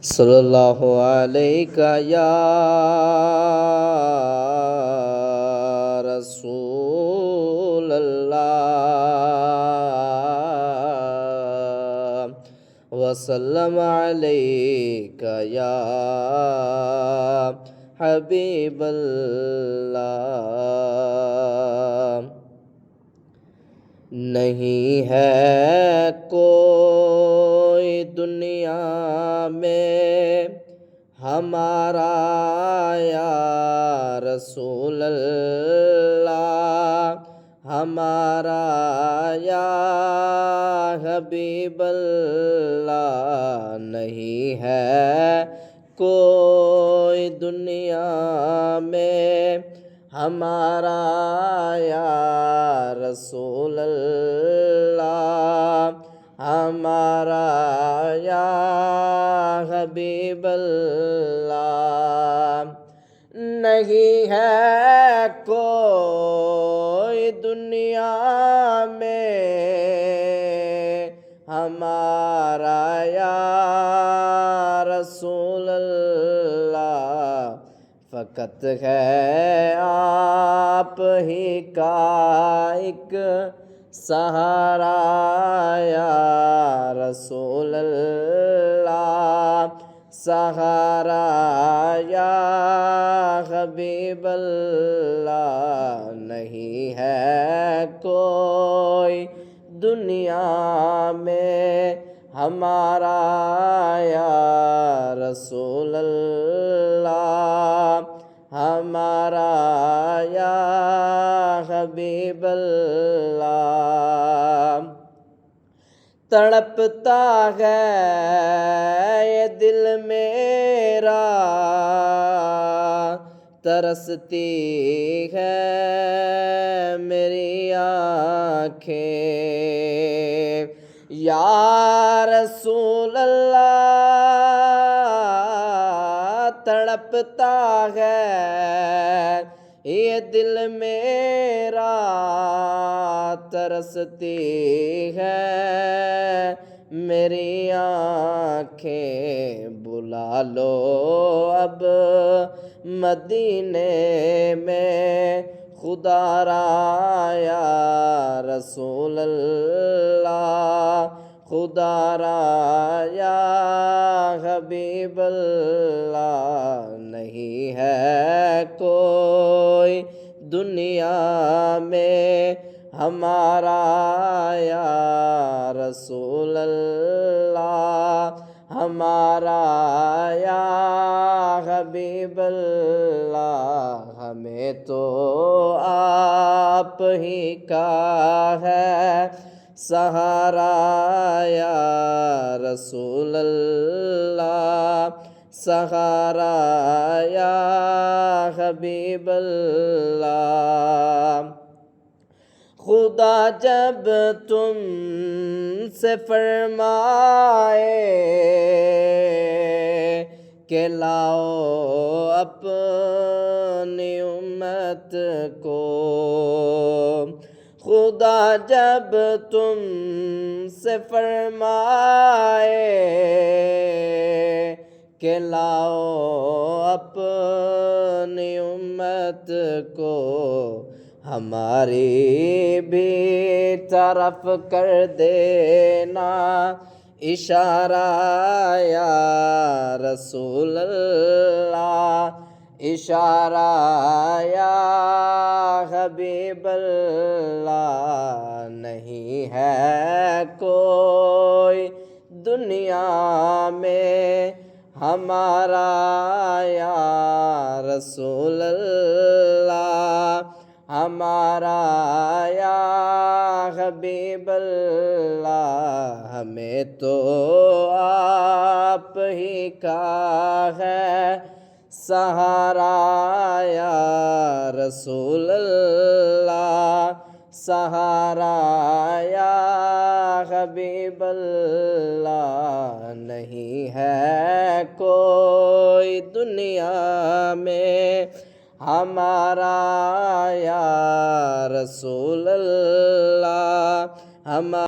صلی اللہ علیہ یا رسول اللہ وسلم علیک یا حبیب اللہ۔ نہیں ہے کوئی دنیا میں ہمارا یا رسول اللہ، ہمارا یا حبیب اللہ۔ نہیں ہے کوئی دنیا میں ہمارا یا رسول اللہ، ہمارا یا حبیب اللہ۔ نہیں ہے کوئی دنیا میں ہمارا یا رسول اللہ، فقط ہے آپ ہی کا ایک سہارا یا رسول اللہ، سہارا یا حبیب اللہ۔ نہیں ہے کوئی دنیا میں ہمارا یا رسول اللہ، ہمارا یا حبیب اللہ۔ تڑپتا ہے یہ دل میرا، ترستی ہے میری آنکھیں، یا رسول اللہ تڑپتا ہے یہ دل میرا، ترستی ہے میری آنکھیں۔ بلا لو اب مدینے میں خدا را یا رسول اللہ، خدا را یا حبیب اللہ۔ نہیں ہے کوئی دنیا میں ہمارا یا رسول اللہ، ہمارا یا حبیب اللہ۔ ہمیں تو آپ ہی کا ہے سہارا یا رسول اللہ، سہارا یا حبیب اللہ۔ خدا جب تم سے فرمائے کہ لاؤ اپنی امت کو، خدا جب تم سے فرمائے کہ لاؤ اپنی امت کو، ہماری بھی طرف کر دینا اشارہ یا رسول اللہ، اشارہ یا حبیب اللہ۔ نہیں ہے کوئی دنیا میں ہمارا یا رسول اللہ، ہمارا یا حبیب اللہ۔ ہمیں تو آپ ہی کا ہے سہارا یا رسول اللہ، سہارا یا حبیب اللہ۔ نہیں ہے کوئی دنیا میں ہمارا یا رسول اللہ، ہمارا